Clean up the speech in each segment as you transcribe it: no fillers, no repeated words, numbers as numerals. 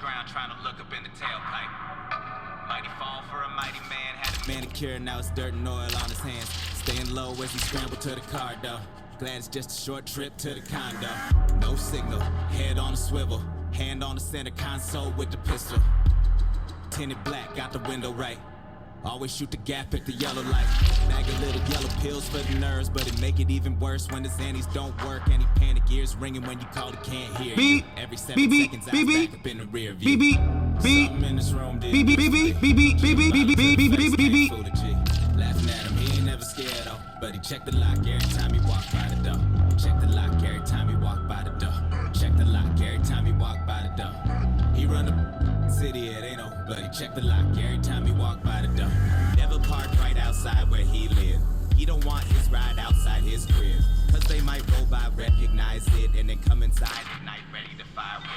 ground trying to look up in the tailpipe. Mighty fall for a mighty man, had a manicure, now it's dirt and oil on his hands. Staying low as he scrambled to the car door. Glad it's just a short trip to the condo. No signal, head on a swivel, hand on the center console with the pistol. Tinted black, got the window right. Always shoot the gap at the yellow light. Bag of little yellow pills for the nerves, but it make it even worse when the Xannies don't work. Any panic ears ringing when you call it can't hear you. Every 7 seconds I back up in the rear view. Something in this room did laughing at him, he ain't never scared though. But he checked the lock every time he walked by the door. Check the lock every time he walked by the door. Check the lock every time he walked by the door. He run the city, it ain't no, but he checked the lock every time he walked by the door. Never parked right outside where he lived. He don't want his ride outside his crib, cause they might roll by, recognize it, and then come inside at night ready to fire with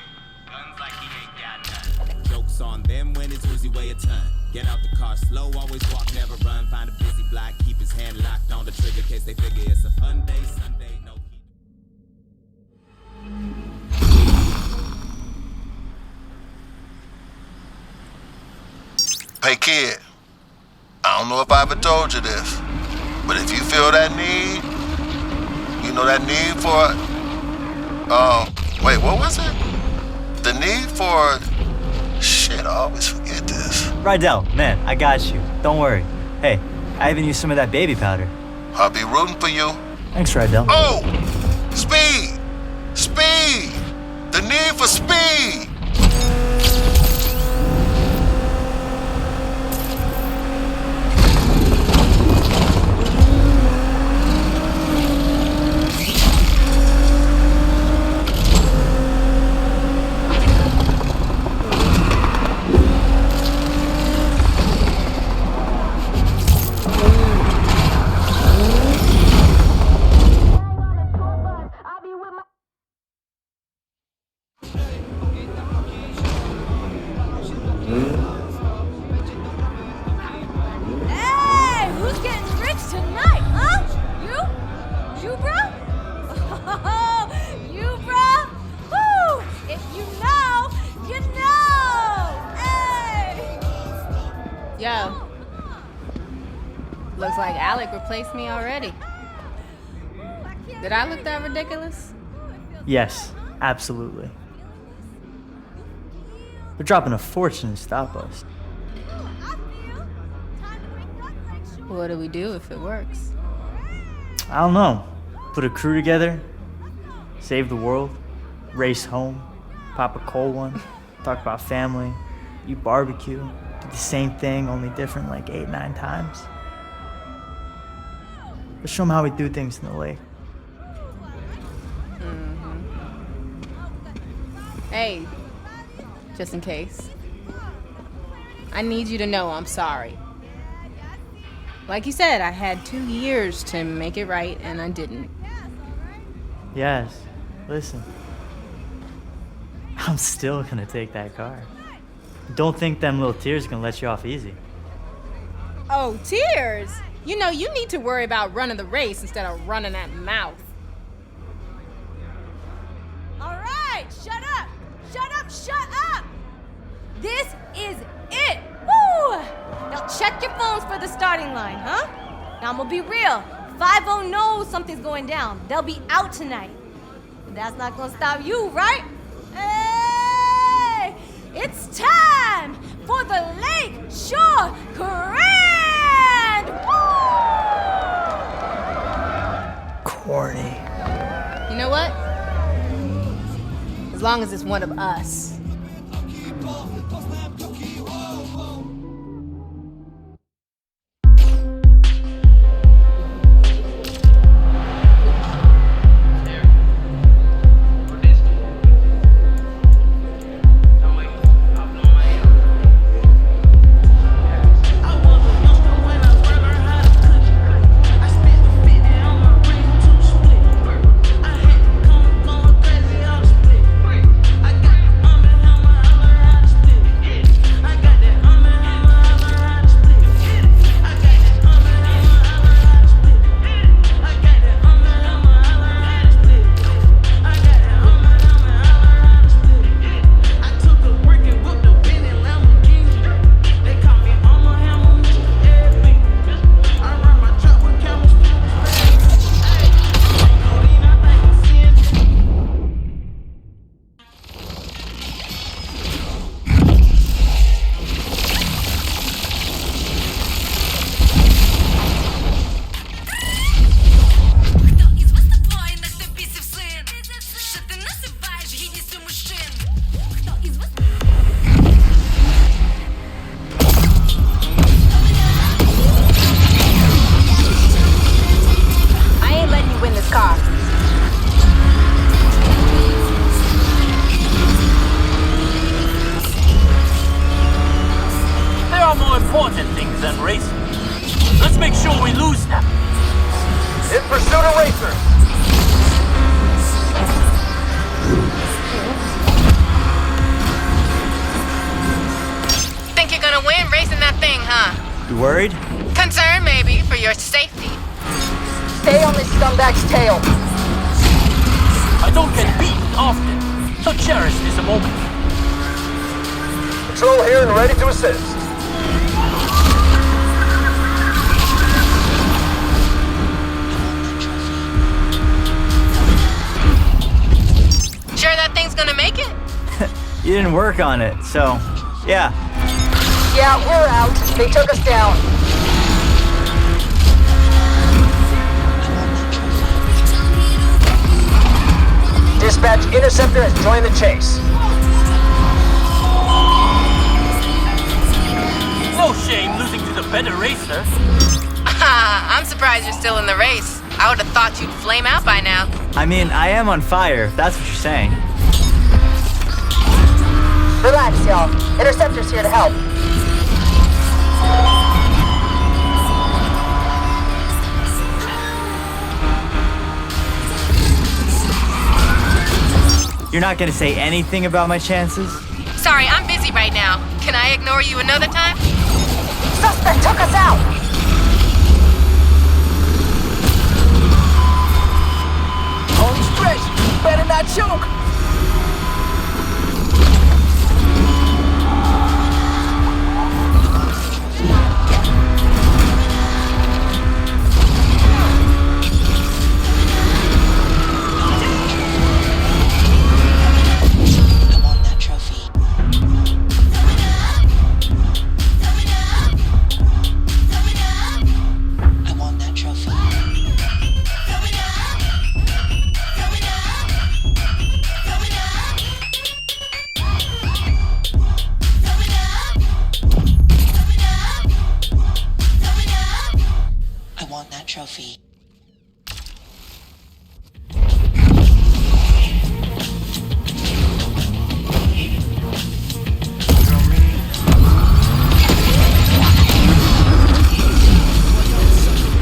guns like he ain't got none. Jokes on them when his Uzi weigh a ton. Get out the car slow, always walk, never run. Find a busy block, keep his hand locked on the trigger, case they figure it's a fun day, Sunday, no heat. Hey kid, I don't know if I ever told you this, but if you feel that need, you know that need for, wait, what was it? The need for, shit, I always forget this. Rydell, man, I got you. Don't worry. Hey, I even used some of that baby powder. I'll be rooting for you. Thanks, Rydell. Oh, speed, speed, the need for speed. Yo, looks like Alec replaced me already. Did I look that ridiculous? Yes, absolutely. They're dropping a fortune to stop us. What do we do if it works? I don't know. Put a crew together, save the world, race home, pop a cold one, talk about family, eat barbecue, do the same thing, only different like 8, 9 times. Let's show them how we do things in the lake. Hey, just in case. I need you to know I'm sorry. Like you said, I had 2 years to make it right, and I didn't. Yes, listen. I'm still gonna take that car. Don't think them little tears are gonna let you off easy. Oh, tears? You know, you need to worry about running the race instead of running that mouth. All right, shut up! Shut up, shut up! This is it! Woo! Now check your phones for the starting line, huh? Now I'm gonna be real. 5-0 knows something's going down. They'll be out tonight. But that's not gonna stop you, right? Hey! It's time for the Lake Shore Grand! Woo! Corny. You know what? As long as it's one of us. than racing. Let's make sure we lose them. In pursuit of racers. Think you're gonna win racing that thing, huh? You worried? Concerned, maybe, for your safety. Stay on this scumbag's tail. I don't get beaten often, so cherish this moment. Patrol here and ready to assist. Sure that thing's gonna make it? You didn't work on it, so yeah. Yeah, we're out. They took us down. Dispatch, Interceptor has joined the chase. No shame losing to the better racer. I'm surprised you're still in the race. I would have thought you'd flame out by now. I mean, I am on fire, if that's what you're saying. Relax, y'all. Interceptor's here to help. You're not gonna say anything about my chances? Sorry, I'm busy right now. Can I ignore you another time? Suspect took us out. Home stretch. Better not choke. Trophy.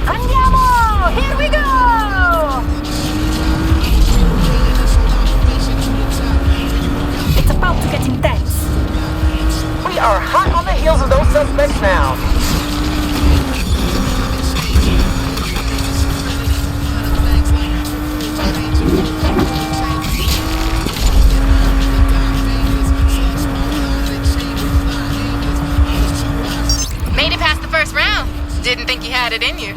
Andiamo! Here we go! It's about to get intense. We are hot on the heels of those suspects now. Made it past the first round. Didn't think you had it in you.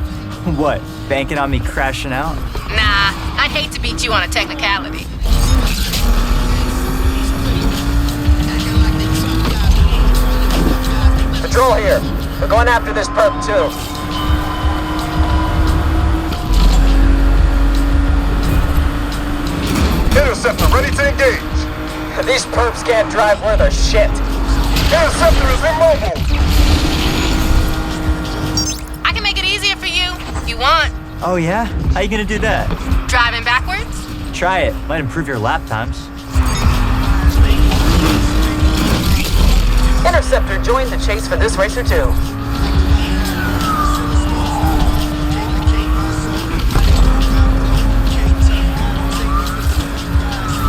What, banking on me crashing out? Nah, I'd hate to beat you on a technicality. Patrol here. We're going after this perp too. Interceptor ready to engage. These perps can't drive worth a shit. Interceptor is immobile. I can make it easier for you, if you want. Oh yeah? How you gonna do that? Driving backwards? Try it. Might improve your lap times. Interceptor joined the chase for this racer too.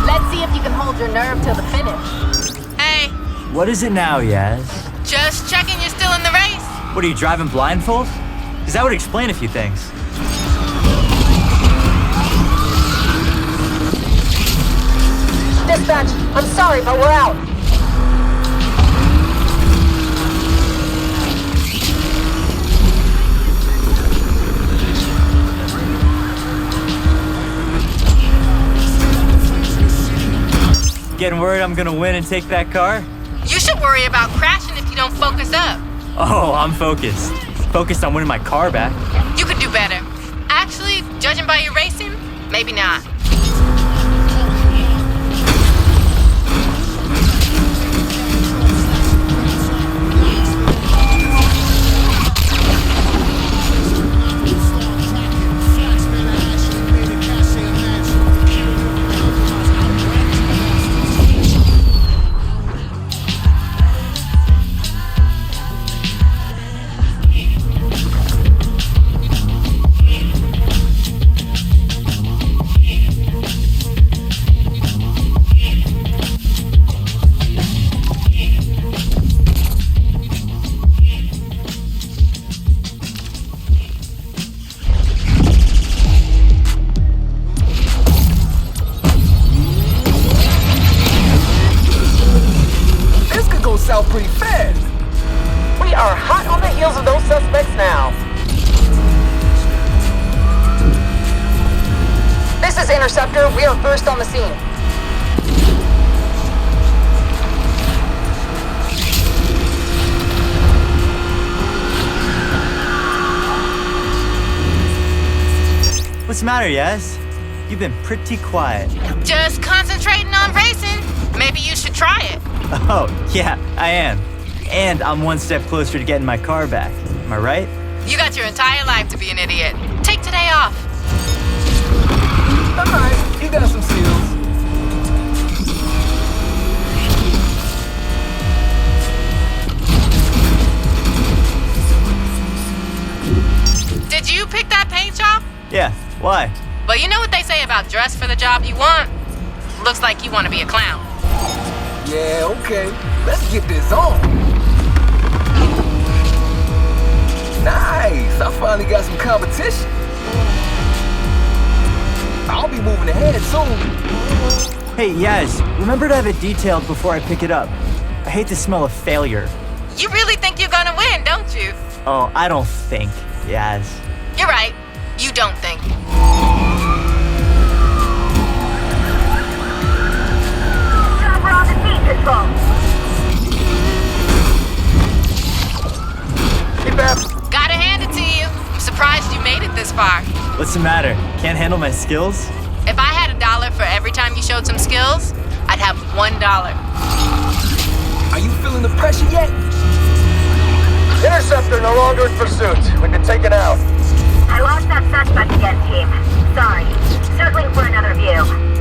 Let's see if you can hold your nerve till the finish. Hey, What is it now, Yaz? just checking you're still in the race. What, are you driving blindfold? Because that would explain a few things. Dispatch, I'm sorry, but we're out. Getting worried I'm gonna win and take that car? You should worry about crashing if you don't focus up. Oh, I'm focused. Focused on winning my car back. You could do better. Actually, judging by your racing, maybe not. south pretty fast. We are hot on the heels of those suspects now. This is Interceptor. We are first on the scene. What's the matter, Yaz? You've been pretty quiet. Just concentrating on racing. Maybe you should try it. Oh, yeah, I am. And I'm one step closer to getting my car back. Am I right? You got your entire life to be an idiot. Take today off. Alright, you got some skills. Did you pick that paint job? Yeah, why? Well, you know what they say about dress for the job you want? Looks like you want to be a clown. Yeah, okay. Let's get this on. Nice. I finally got some competition. I'll be moving ahead soon. Hey, Yaz, remember to have it detailed before I pick it up. I hate the smell of failure. You really think you're gonna win, don't you? Oh, I don't think, Yaz. You're right. You don't think. We're on the beat, Control. Hey, Beth. Gotta hand it to you. I'm surprised you made it this far. What's the matter? Can't handle my skills? If I had $1 for every time you showed some skills, I'd have $1. Are you feeling the pressure yet? Interceptor no longer in pursuit. We've been taken out. I lost that suspect again, team. Sorry. Circling for another view.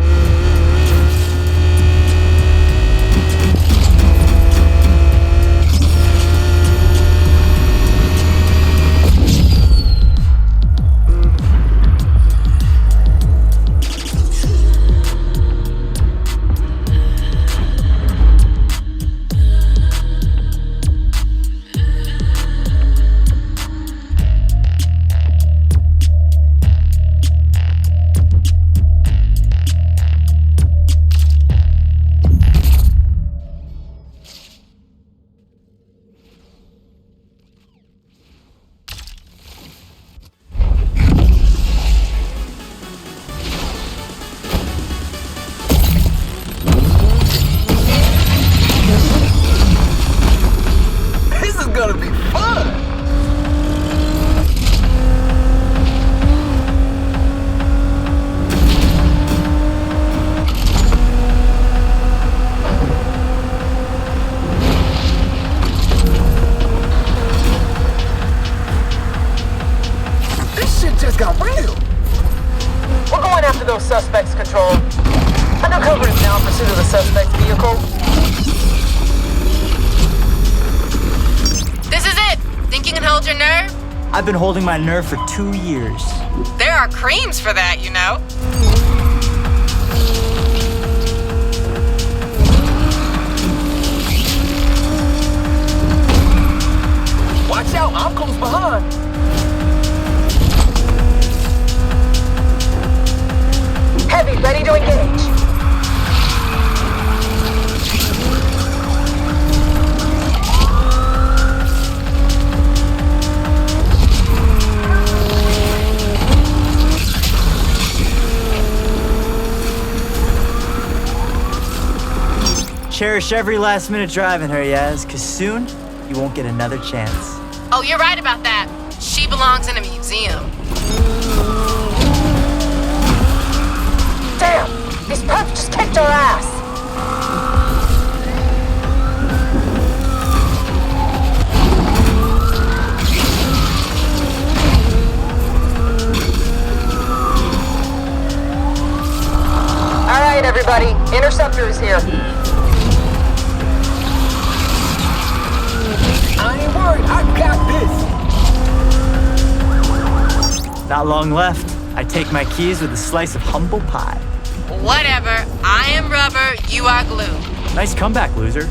This is gonna be fun. This shit just got real. We're going after those suspects, Control. Undercover is now in pursuit of the suspect's vehicle. This is it. Think you can hold your nerve? I've been holding my nerve for 2 years. There are creams for that, you know. Watch out, I'm close behind. Heavy, ready to engage. Cherish every last minute driving her, Yaz, cause soon you won't get another chance. Oh, you're right about that. She belongs in a museum. Damn! These perps just kicked our ass! Alright, everybody. Interceptor is here. I ain't worried, I got this. Not long left. I take my keys with a slice of humble pie. Whatever. I am rubber, you are glue. Nice comeback, loser.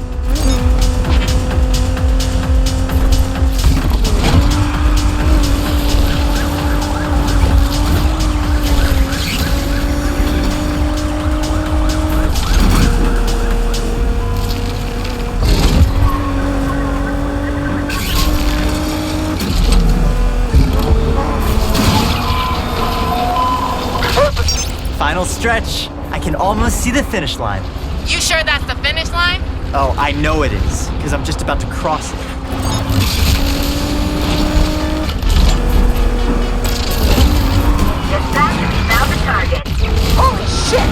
Final stretch. I can almost see the finish line. You sure that's the finish line? Oh, I know it is, because I'm just about to cross it. Dispatch, found the target. Holy shit!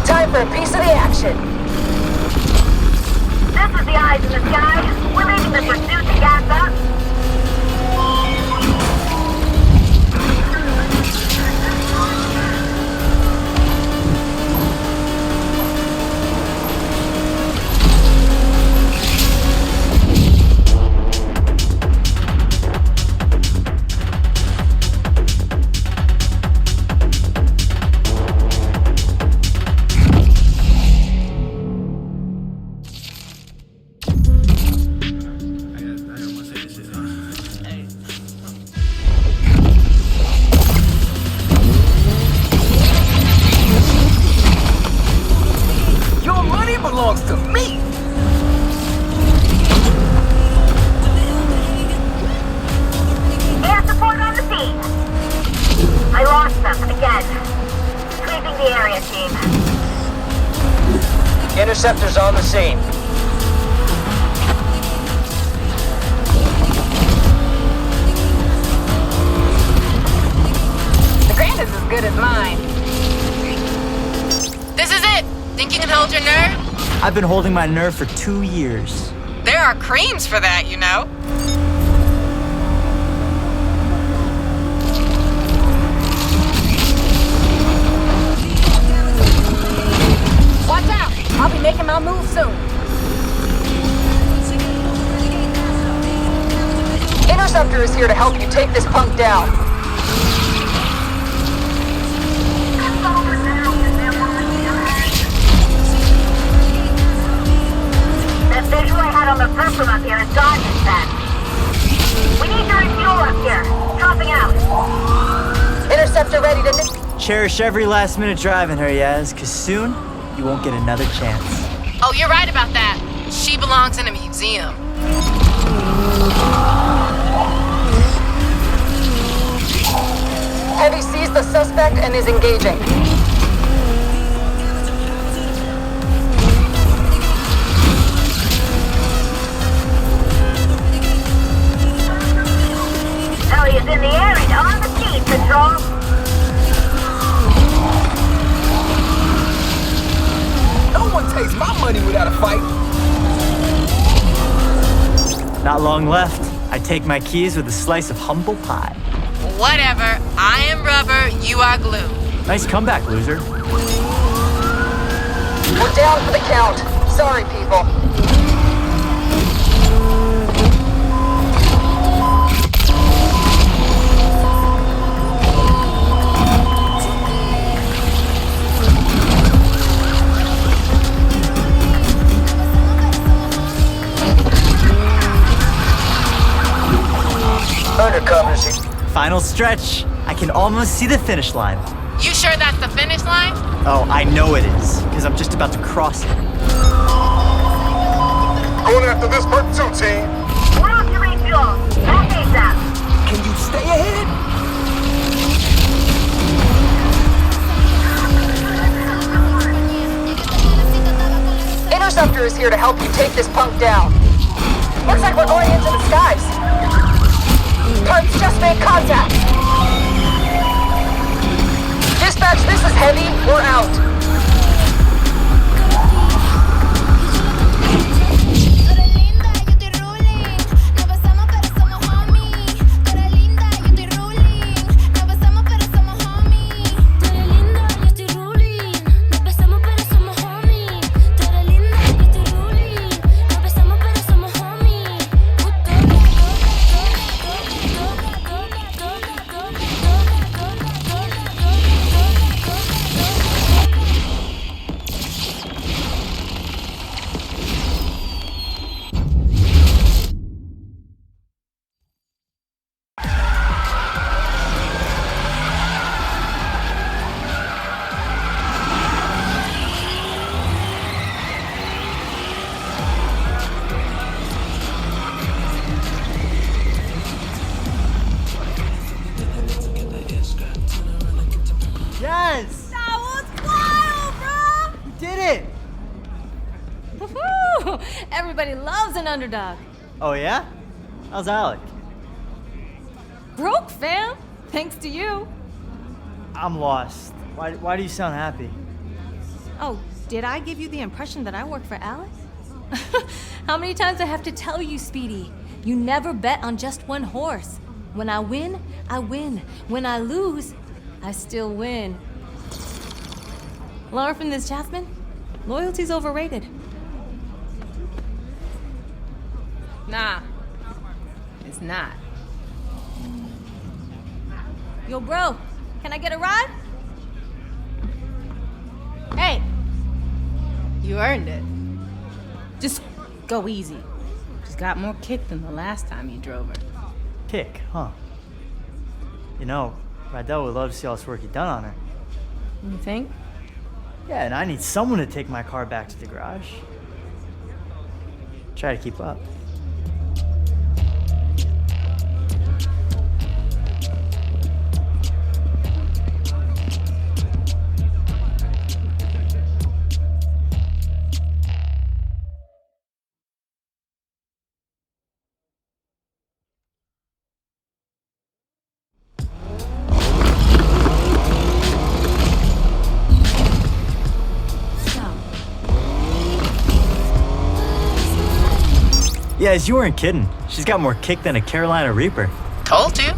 Time for a piece of the action. This is the eyes in the sky. We're leaving the pursuit to gas up. Your money belongs to me! Air support on the scene. I lost them again. Sweeping the area, team. Interceptors on the scene. The grant is as good as mine. This is it. Think you can hold your nerve? I've been holding my nerve for 2 years. There are creams for that, you know. Watch out! I'll be making my move soon. Interceptor is here to help you take this punk down. That visual I had on the perp from up here is gone since then. We need to refuel up here. Dropping out. Interceptor ready to... Cherish every last minute driving her, Yaz, because soon you won't get another chance. Oh, you're right about that. She belongs in a museum. Heavy sees the suspect and is engaging. Ellie is in the air and on the scene, Patrol. No one takes my money without a fight. Not long left. I take my keys with a slice of humble pie. Whatever. I am rubber, you are glue. Nice comeback, loser. We're down for the count. Sorry, people. Undercovers here. Final stretch. I can almost see the finish line. You sure that's the finish line? Oh, I know it is, because I'm just about to cross it. Going after this perp too, team. We're off to refuel. Back ASAP. Can you stay ahead? Interceptor is here to help you take this punk down. Looks like we're going into the skies. Perps just made contact. Dispatch, this is Heavy. We're out. an underdog. Oh, yeah? How's Alec? Broke, fam. Thanks to you. I'm lost. Why do you sound happy? Oh, did I give you the impression that I work for Alex? How many times I have to tell you, Speedy? You never bet on just one horse. When I win, I win. When I lose, I still win. Learn from this, Jasmine. Loyalty's overrated. Nah, it's not. Yo, bro, can I get a ride? Hey! You earned it. Just go easy. She's got more kick than the last time you drove her. Kick, huh? You know, Rydell would love to see all this work you've done on her. You think? Yeah, and I need someone to take my car back to the garage. Try to keep up. Yes, you weren't kidding. She's got more kick than a Carolina Reaper. Told you.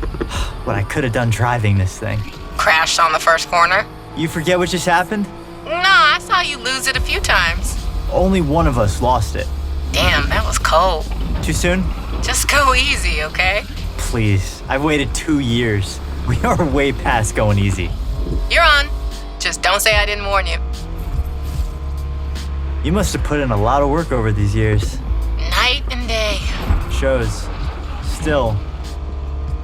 What I could have done driving this thing. Crashed on the first corner. You forget what just happened? No, I saw you lose it a few times. Only one of us lost it. Damn, that was cold. Too soon? Just go easy, okay? Please, I've waited 2 years. We are way past going easy. You're on. Just don't say I didn't warn you. You must have put in a lot of work over these years. Night and day. Shows. Still.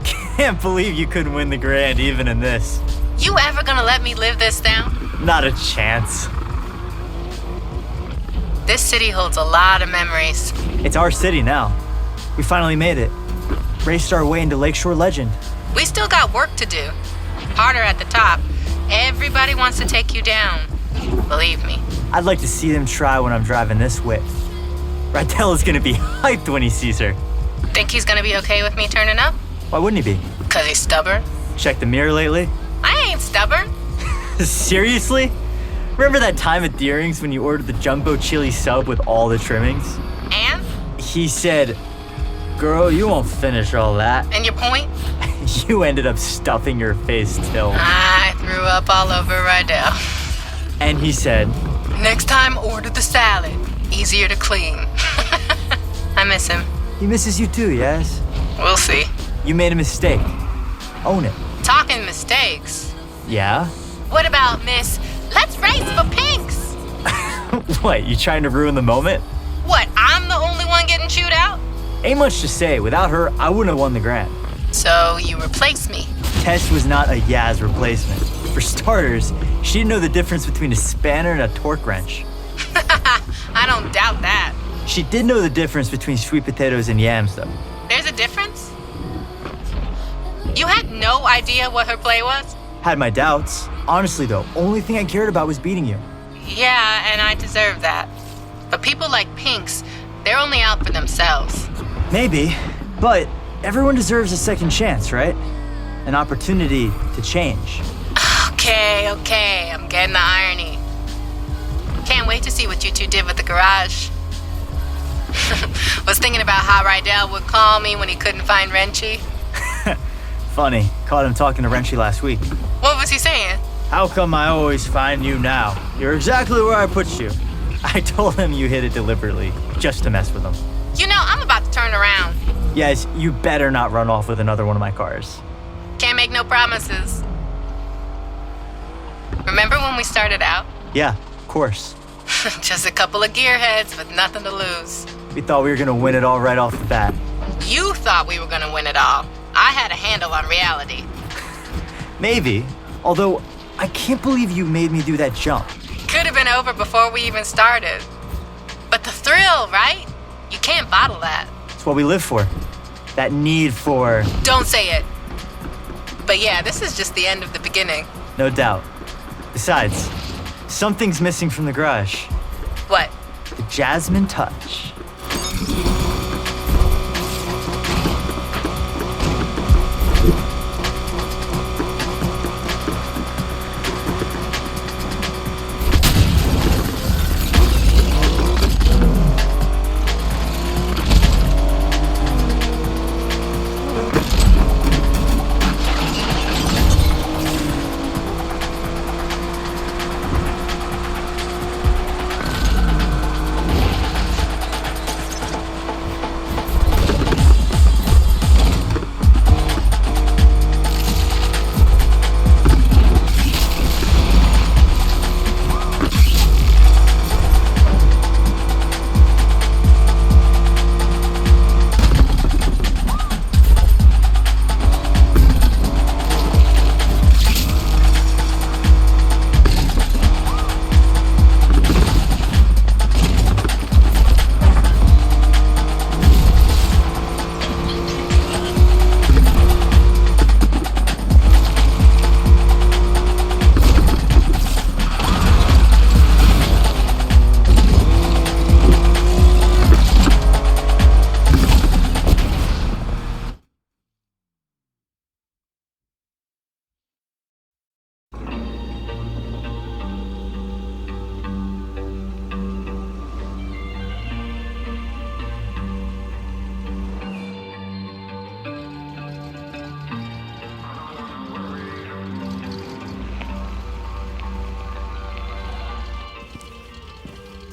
Can't believe you couldn't win the grand even in this. You ever gonna let me live this down? Not a chance. This city holds a lot of memories. It's our city now. We finally made it. Raced our way into Lakeshore legend. We still got work to do. Harder at the top. Everybody wants to take you down. Believe me. I'd like to see them try when I'm driving this whip. Rydell is gonna be hyped when he sees her. Think he's gonna be okay with me turning up? Why wouldn't he be? 'Cause he's stubborn? Check the mirror lately? I ain't stubborn. Seriously? Remember that time at Deering's when you ordered the jumbo chili sub with all the trimmings? And? He said, "Girl, you won't finish all that." And your point? You ended up stuffing your face till. I threw up all over Rydell. And he said, "Next time, order the salad. Easier to clean." I miss him. He misses you too, yes? We'll see. You made a mistake. Own it. Talking mistakes. Yeah? What about Miss Let's Race for Pinks? What, you trying to ruin the moment? What, I'm the only one getting chewed out? Ain't much to say. Without her, I wouldn't have won the grand. So you replace me? Tess was not a Yaz replacement. For starters, she didn't know the difference between a spanner and a torque wrench. I don't doubt that. She did know the difference between sweet potatoes and yams, though. There's a difference? You had no idea what her play was? Had my doubts. Honestly, though, only thing I cared about was beating you. Yeah, and I deserve that. But people like Pinks, they're only out for themselves. Maybe, but everyone deserves a second chance, right? An opportunity to change. Okay, I'm getting the irony. Can't wait to see what you two did with the garage. Was thinking about how Rydell would call me when he couldn't find Retry. Funny, caught him talking to Retry last week. What was he saying? How come I always find you now? You're exactly where I put you. I told him you hit it deliberately, just to mess with him. You know, I'm about to turn around. Yes, you better not run off with another one of my cars. Can't make no promises. Remember when we started out? Yeah, of course. Just a couple of gearheads with nothing to lose. We thought we were gonna win it all right off the bat. You thought we were gonna win it all. I had a handle on reality. Maybe, although I can't believe you made me do that jump. Could have been over before we even started. But the thrill, right? You can't bottle that. It's what we live for. That need for... Don't say it. But yeah, this is just the end of the beginning. No doubt. Besides, something's missing from the garage. What? The Jasmine touch.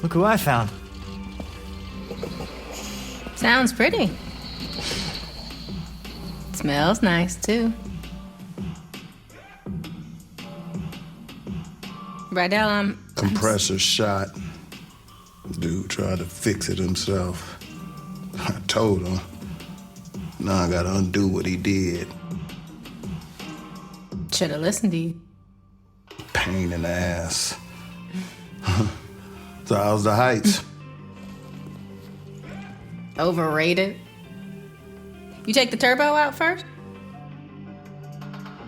Look who I found. Sounds pretty. Smells nice, too. Rydell, Compressor shot. Dude tried to fix it himself. I told him. Now I gotta undo what he did. Should've listened to you. Pain in the ass. So how's the heights? Overrated. You take the turbo out first?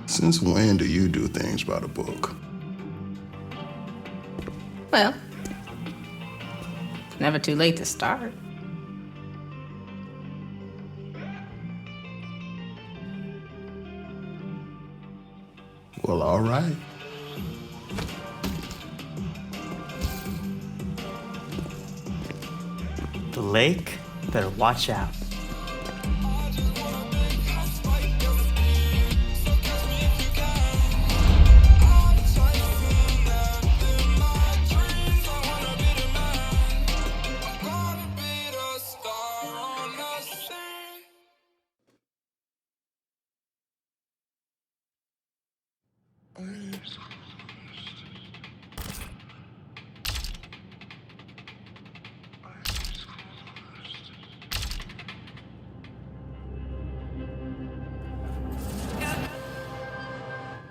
Since when do you do things by the book? Well, it's never too late to start. Well, all right. The lake? Better watch out.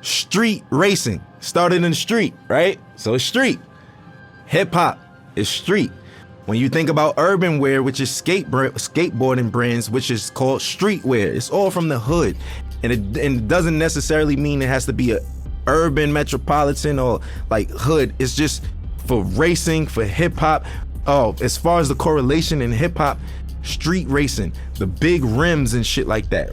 Street racing started in the street, right? So it's street. Hip hop is street. When you think about urban wear, which is skateboarding brands, which is called streetwear, it's all from the hood. And it doesn't necessarily mean it has to be a urban metropolitan or like hood. It's just for racing, for hip hop. Oh, as far as the correlation in hip hop, street racing, the big rims and shit like that.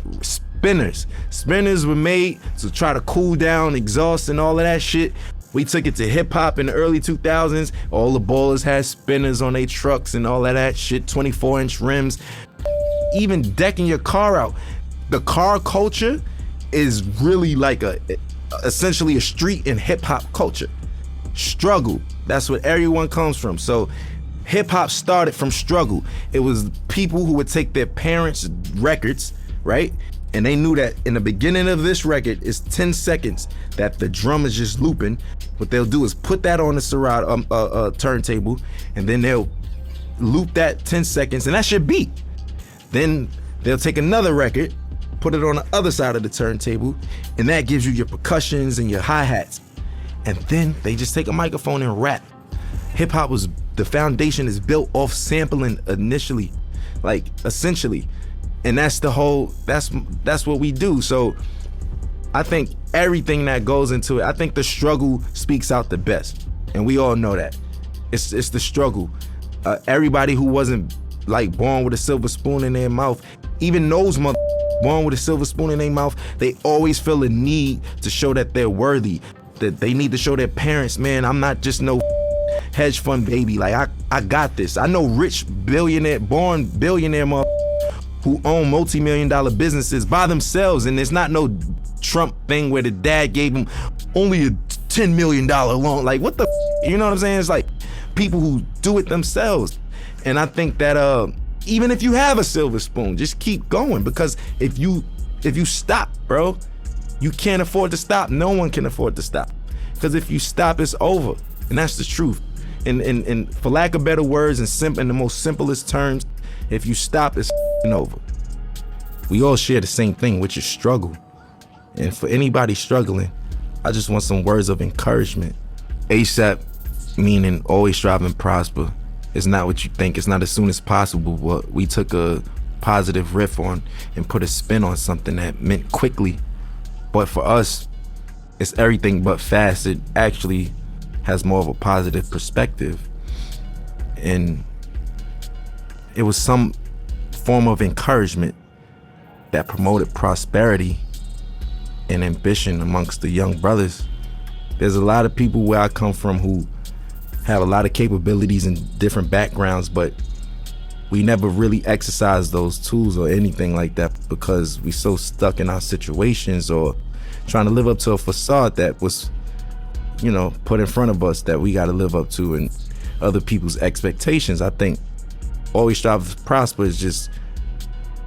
Spinners were made to try to cool down exhaust and all of that shit. We took it to hip hop in the early 2000s. All the ballers had spinners on their trucks and all of that shit, 24-inch rims. Even decking your car out. The car culture is really like essentially a street in hip hop culture. Struggle, that's what everyone comes from. So hip hop started from struggle. It was people who would take their parents' records, right? And they knew that in the beginning of this record, it's 10 seconds that the drum is just looping. What they'll do is put that on the Serato turntable, and then they'll loop that 10 seconds, and that's your beat. Then they'll take another record, put it on the other side of the turntable, and that gives you your percussions and your hi-hats. And then they just take a microphone and rap. Hip hop the foundation is built off sampling initially, like essentially. And that's what we do. So I think everything that goes into it, I think the struggle speaks out the best. And we all know that. It's the struggle. Everybody who wasn't like born with a silver spoon in their mouth, even those born with a silver spoon in their mouth, they always feel a need to show that they're worthy, that they need to show their parents, man, I'm not just no hedge fund baby. Like I got this. I know rich born billionaire who own multi-million-dollar businesses by themselves, and it's not no Trump thing where the dad gave him only a $10 million loan. Like, what the you know what I'm saying? It's like people who do it themselves. And I think that even if you have a silver spoon, just keep going, because if you stop, bro, you can't afford to stop. No one can afford to stop, because if you stop, it's over. And that's the truth. And for lack of better words, in the most simplest terms, if you stop, it's over. We all share the same thing, which is struggle. And for anybody struggling, I just want some words of encouragement. ASAP, meaning always strive and prosper. It's not what you think. It's not as soon as possible, but we took a positive riff on and put a spin on something that meant quickly. But for us, it's everything but fast. It actually has more of a positive perspective. And it was some form of encouragement that promoted prosperity and ambition amongst the young brothers. There's a lot of people where I come from who have a lot of capabilities and different backgrounds, but we never really exercise those tools or anything like that because we so stuck in our situations or trying to live up to a facade that was, put in front of us that we got to live up to. And other people's expectations. I think always strive to prosper is just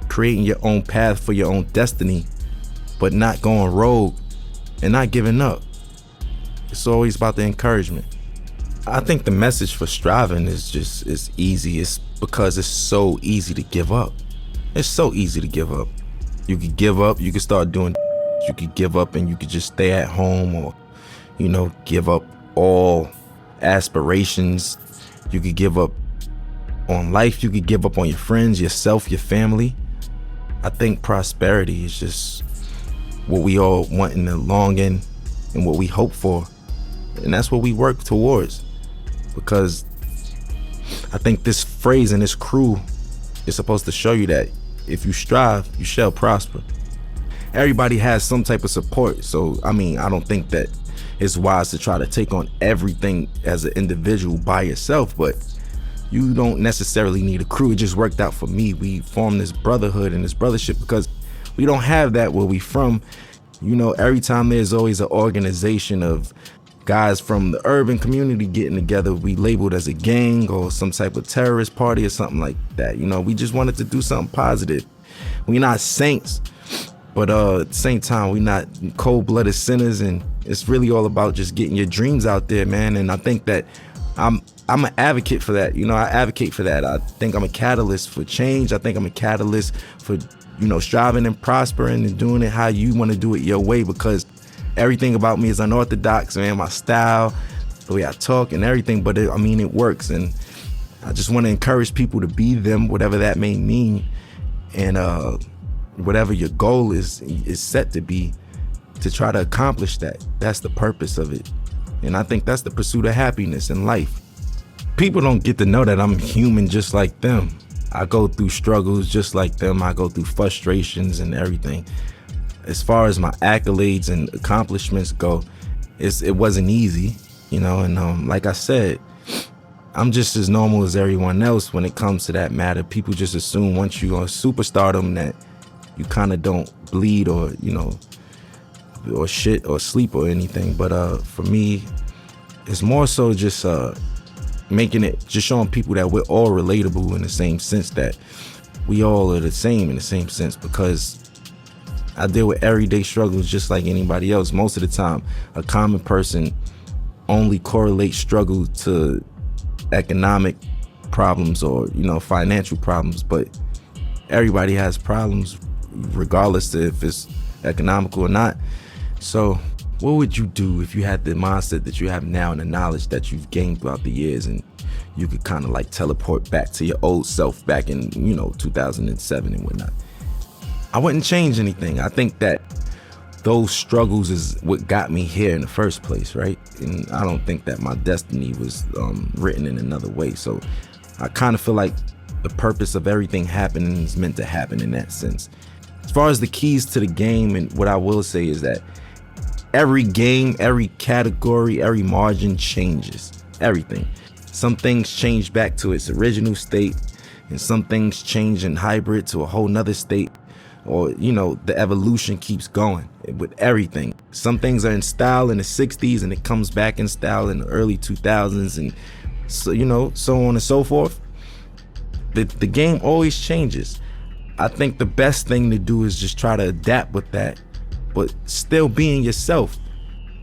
creating your own path for your own destiny, but not going rogue and not giving up. It's always about the encouragement. I think the message for striving is easy. It's because it's so easy to give up. It's so easy to give up. You could give up, you could start doing, you could give up and you could just stay at home, or, give up all aspirations. You could give up on life, you could give up on your friends, yourself, your family. I think prosperity is just what we all want in the long end and what we hope for. And that's what we work towards. Because I think this phrase and this crew is supposed to show you that if you strive, you shall prosper. Everybody has some type of support. So, I don't think that it's wise to try to take on everything as an individual by yourself, but you don't necessarily need a crew. It just worked out for me. We formed this brotherhood and this brothership because we don't have that where we from. Every time there's always an organization of guys from the urban community getting together, we labeled as a gang or some type of terrorist party or something like that. We just wanted to do something positive. We're not saints, but at the same time, we're not cold-blooded sinners, and it's really all about just getting your dreams out there, man. And I think that I'm an advocate for that. I advocate for that. I think I'm a catalyst for change. I think I'm a catalyst for, striving and prospering and doing it how you want to do it your way, because everything about me is unorthodox, man. My style, the way I talk and everything, but it works. And I just want to encourage people to be them, whatever that may mean. And whatever your goal is set to be, to try to accomplish that. That's the purpose of it. And I think that's the pursuit of happiness in life. People don't get to know that I'm human just like them. I go through struggles just like them. I go through frustrations and everything. As far as my accolades and accomplishments go, it wasn't easy, and like I said, I'm just as normal as everyone else when it comes to that matter. People just assume once you're on superstardom that you kind of don't bleed or, or shit or sleep or anything. But for me, it's more so just just showing people that we're all relatable in the same sense, that we all are the same in the same sense, because I deal with everyday struggles just like anybody else. Most of the time, a common person only correlates struggle to economic problems or, financial problems, but everybody has problems regardless of if it's economical or not. So what would you do if you had the mindset that you have now and the knowledge that you've gained throughout the years, and you could kind of like teleport back to your old self back in, 2007 and whatnot? I wouldn't change anything. I think that those struggles is what got me here in the first place, right? And I don't think that my destiny was written in another way. So I kind of feel like the purpose of everything happening is meant to happen in that sense. As far as the keys to the game, and what I will say is that every game, every category, every margin changes. Everything. Some things change back to its original state, and some things change in hybrid to a whole nother state. Or, the evolution keeps going with everything. Some things are in style in the 60s and it comes back in style in the early 2000s, and so, so on and so forth. The game always changes. I think the best thing to do is just try to adapt with that, but still being yourself,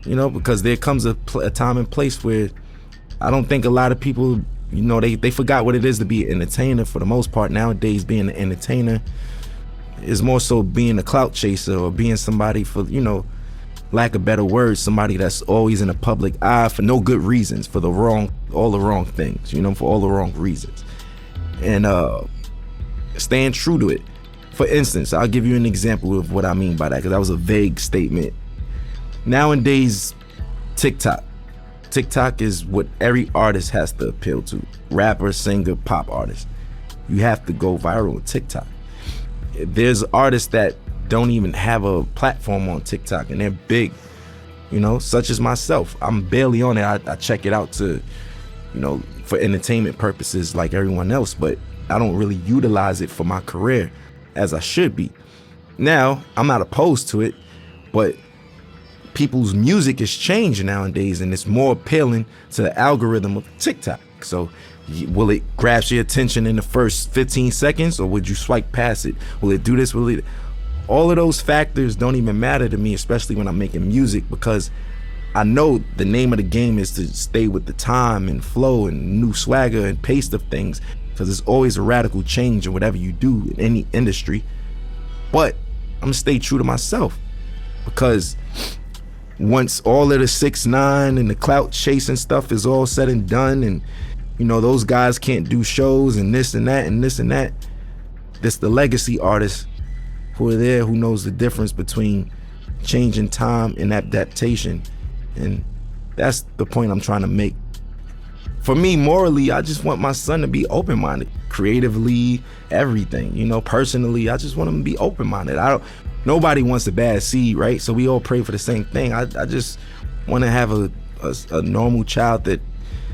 because there comes a time and place where I don't think a lot of people, they forgot what it is to be an entertainer for the most part. Nowadays, being an entertainer is more so being a clout chaser, or being somebody for, lack of better words, somebody that's always in the public eye for no good reasons, for all the wrong things, for all the wrong reasons. And staying true to it. For instance, I'll give you an example of what I mean by that, because that was a vague statement. Nowadays, TikTok is what every artist has to appeal to. Rapper, singer, pop artist. You have to go viral on TikTok. There's artists that don't even have a platform on TikTok, and they're big, such as myself. I'm barely on it. I check it out to, for entertainment purposes like everyone else, but I don't really utilize it for my career as I should be. Now, I'm not opposed to it, but people's music is changing nowadays, and it's more appealing to the algorithm of TikTok. So will it grasp your attention in the first 15 seconds, or would you swipe past it? Will it do this? Will it? All of those factors don't even matter to me, especially when I'm making music, because I know the name of the game is to stay with the time and flow and new swagger and pace of things, because there's always a radical change in whatever you do in any industry. But I'm gonna stay true to myself, because once all of the 6ix9ine and the clout chasing stuff is all said and done, and you know those guys can't do shows and this and that and this and that, this the legacy artists who are there, who knows the difference between change in time and adaptation. And that's the point I'm trying to make. For me, morally, I just want my son to be open-minded, creatively, everything. You know, personally, I just want him to be open-minded. Nobody wants a bad seed, right? So we all pray for the same thing. I just want to have a normal child that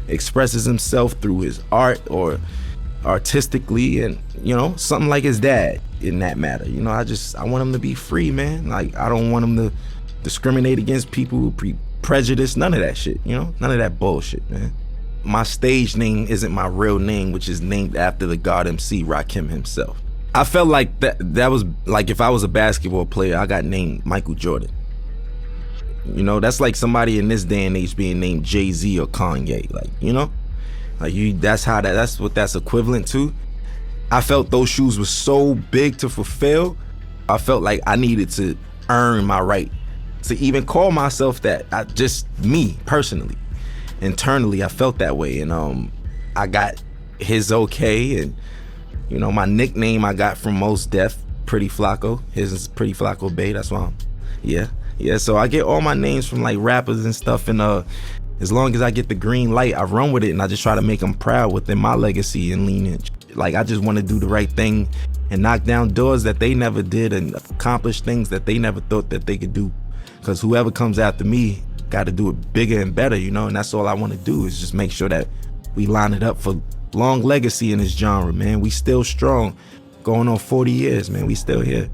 expresses himself through his art or artistically, and you know, something like his dad in that matter. You know, I want him to be free, man. Like, I don't want him to discriminate against people, prejudice, none of that shit, you know? None of that bullshit, man. My stage name isn't my real name, which is named after the God MC Rakim himself. I felt like that was like if I was a basketball player, I got named Michael Jordan. You know, that's like somebody in this day and age being named Jay-Z or Kanye, like, you know? Like that's what that's equivalent to. I felt those shoes were so big to fulfill. I felt like I needed to earn my right to even call myself that. Just me personally, internally, I felt that way. And I got his okay, and you know, my nickname I got from Mos Def, Pretty Flacco. His is Pretty Flacco Bay. That's why yeah. So I get all my names from like rappers and stuff, and as long as I get the green light, I run with it, and I just try to make them proud within my legacy and lineage. Like, I just want to do the right thing and knock down doors that they never did and accomplish things that they never thought that they could do. Because whoever comes after me got to do it bigger and better, you know? And that's all I want to do, is just make sure that we line it up for long legacy in this genre, man. We still strong. Going on 40 years, man. We still here.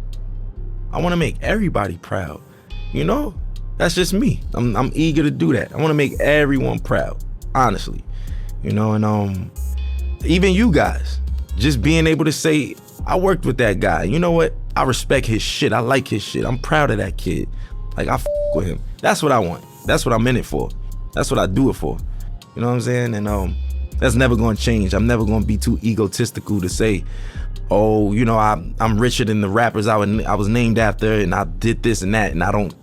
I want to make everybody proud, you know? That's just me. I'm eager to do that. I want to make everyone proud, honestly. You know, and even you guys, just being able to say, I worked with that guy. You know what? I respect his shit. I like his shit. I'm proud of that kid. Like, I with him. That's what I want. That's what I'm in it for. That's what I do it for. You know what I'm saying? And that's never going to change. I'm never going to be too egotistical to say, oh, you know, I'm richer than the rappers I was named after, and I did this and that, and I don't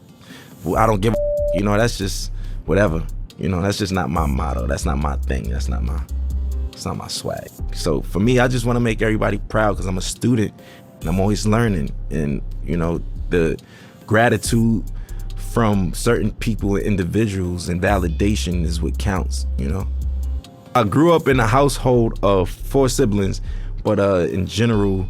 give a, you know, that's just whatever. You know, that's just not my motto. That's not my thing. It's not my swag. So for me, I just want to make everybody proud, because I'm a student and I'm always learning. And, you know, the gratitude from certain people and individuals and validation is what counts, you know. I grew up in a household of 4 siblings, but in general,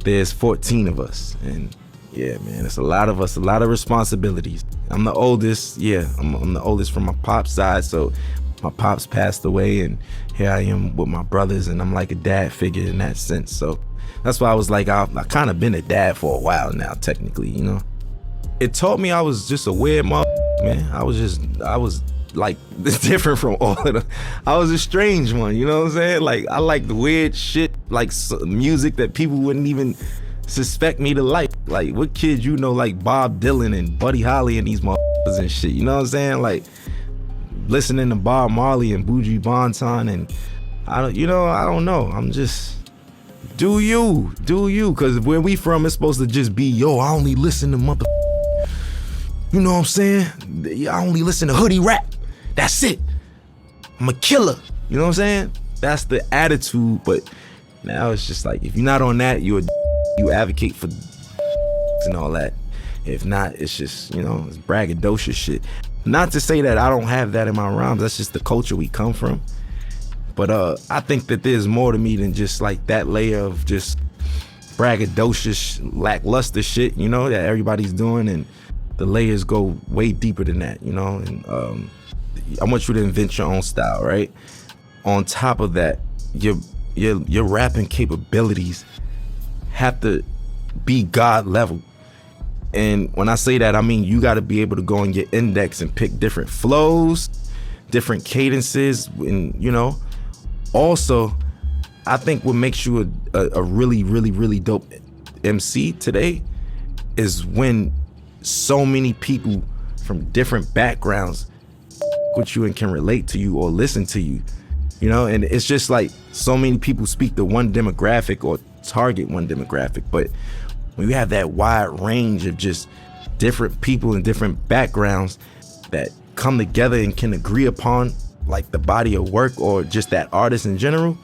there's 14 of us. And yeah, man, it's a lot of us, a lot of responsibilities. I'm the oldest, I'm the oldest from my pop's side, so my pops passed away, and here I am with my brothers, and I'm like a dad figure in that sense. So that's why I was like, I kind of been a dad for a while now, technically, you know. It taught me I was just a weird man. I was like different from all of them. I was a strange one, you know what I'm saying? Like, I like the weird shit, like music that people wouldn't even suspect me to like. Like, what kids you know like Bob Dylan and Buddy Holly and these motherfuckers and shit, you know what I'm saying? Like, listening to Bob Marley and Buju Banton, and I don't know. I'm just, do you, because where we from, it's supposed to just be, yo, I only listen to you know what I'm saying? I only listen to hoodie rap. That's it. I'm a killer. You know what I'm saying? That's the attitude. But now it's just like, if you're not on that, you advocate for and all that. If not, it's just, you know, it's braggadocious shit. Not to say that I don't have that in my rhymes. That's just the culture we come from. But I think that there's more to me than just like that layer of just braggadocious, lackluster shit, you know, that everybody's doing. And the layers go way deeper than that, you know. And I want you to invent your own style, right? On top of that, your rapping capabilities have to be God level. And when I say that, I mean you got to be able to go on your index and pick different flows, different cadences, and, you know, also, I think what makes you a really, really, really dope MC today is when so many people from different backgrounds with you and can relate to you or listen to you, you know? And it's just like so many people speak to one demographic or target one demographic, but when you have that wide range of just different people and different backgrounds that come together and can agree upon like the body of work or just that artist in general,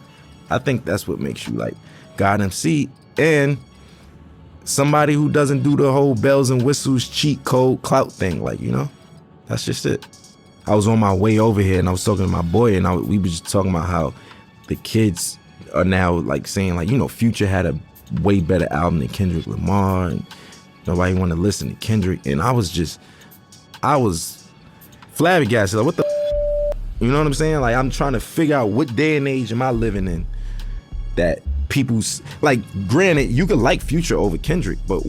I think that's what makes you like God MC and somebody who doesn't do the whole bells and whistles cheat code clout thing. Like, you know, that's just it. I was on my way over here and I was talking to my boy and we were just talking about how the kids are now like saying like, you know, Future had a way better album than Kendrick Lamar and nobody want to listen to Kendrick. And I was flabbergasted. Like, what the you know what I'm saying? Like, I'm trying to figure out what day and age am I living in that people's, like, granted, you could like Future over Kendrick, but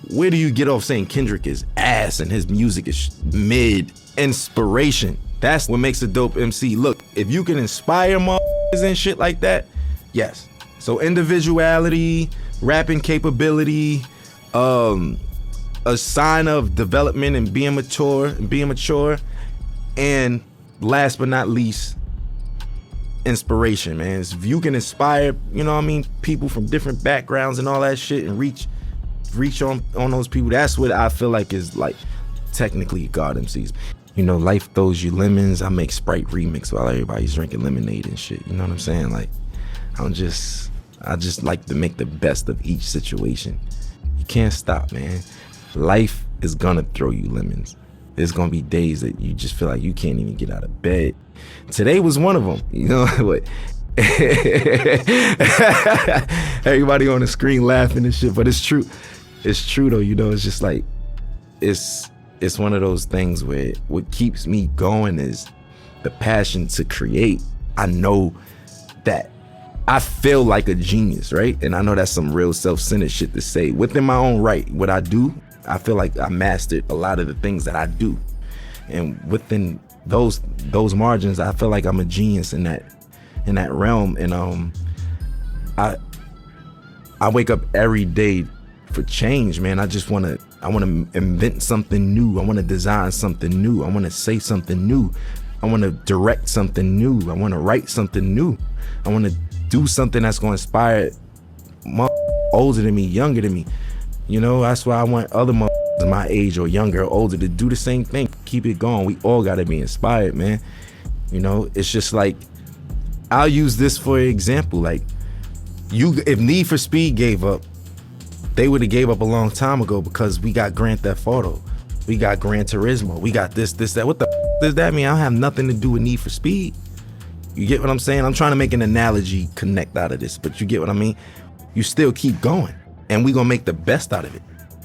where do you get off saying Kendrick is ass and his music is mid? Inspiration. That's what makes a dope MC. Look, if you can inspire motherfuckers and shit like that, yes. So individuality, rapping capability, a sign of development and being mature, and last but not least, inspiration, man. If you can inspire, you know what I mean, people from different backgrounds and all that shit and reach on those people, that's what I feel like is like technically God MCs. You know, life throws you lemons. I make Sprite remix while everybody's drinking lemonade and shit. You know what I'm saying? Like, I just like to make the best of each situation. You can't stop, man. Life is gonna throw you lemons. There's gonna be days that you just feel like you can't even get out of bed. Today was one of them, you know what? Everybody on the screen laughing and shit, but it's true. It's true though, you know, it's just like, it's one of those things where what keeps me going is the passion to create. I know that I feel like a genius, right? And I know that's some real self-centered shit to say. Within my own right, what I do, I feel like I mastered a lot of the things that I do. And within those margins, I feel like I'm a genius in that realm. And I wake up every day for change, man. I want to invent something new. I want to design something new. I want to say something new. I want to direct something new. I want to write something new. I want to do something that's going to inspire older than me, younger than me. You know, that's why I want other my age or younger or older to do the same thing. Keep it going. We all got to be inspired, man. You know, it's just like, I'll use this for example. Like, if Need for Speed gave up, they would have gave up a long time ago because we got Grand Theft Auto. We got Gran Turismo. We got this, that. What the does that mean? I don't have nothing to do with Need for Speed. You get what I'm saying? I'm trying to make an analogy connect out of this, but you get what I mean? You still keep going, and we gonna make the best out of it.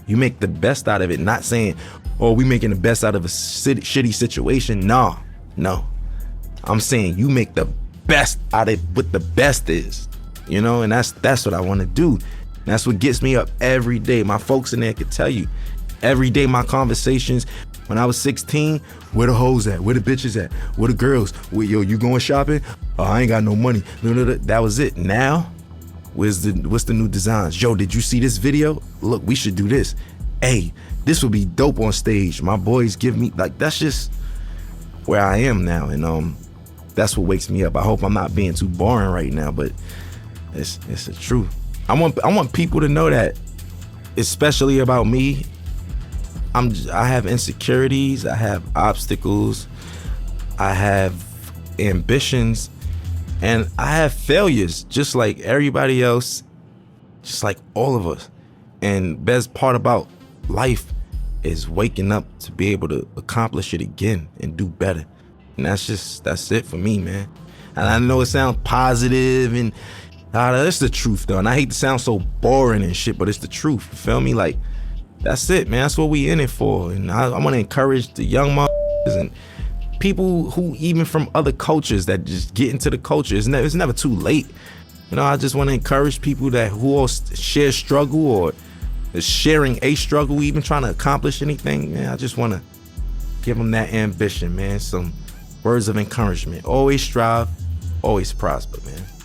You make the best out of it, not saying, oh, we making the best out of a shitty situation. No. I'm saying you make the best out of what the best is, you know? And that's what I want to do. That's what gets me up every day. My folks in there could tell you. Every day my conversations, when I was 16, where the hoes at? Where the bitches at? Where the girls? Yo, you going shopping? Oh, I ain't got no money. That was it. Now, what's the new designs? Yo, did you see this video? Look, we should do this. Hey, this would be dope on stage. My boys give me, like, that's just where I am now. And that's what wakes me up. I hope I'm not being too boring right now, but it's the truth. I want people to know that, especially about me. I have insecurities, I have obstacles, I have ambitions, and I have failures, just like everybody else, just like all of us. And best part about life is waking up to be able to accomplish it again and do better. And that's it for me, man. And I know it sounds positive and that's the truth though. And I hate to sound so boring and shit, but it's the truth. You feel me? Like, that's it, man. That's what we in it for. And I want to encourage the young motherfuckers and people who even from other cultures that just get into the culture. It's never too late. You know, I just want to encourage people who all share struggle or is sharing a struggle, even trying to accomplish anything. Man, I just want to give them that ambition, man. Some words of encouragement. Always strive, always prosper, man.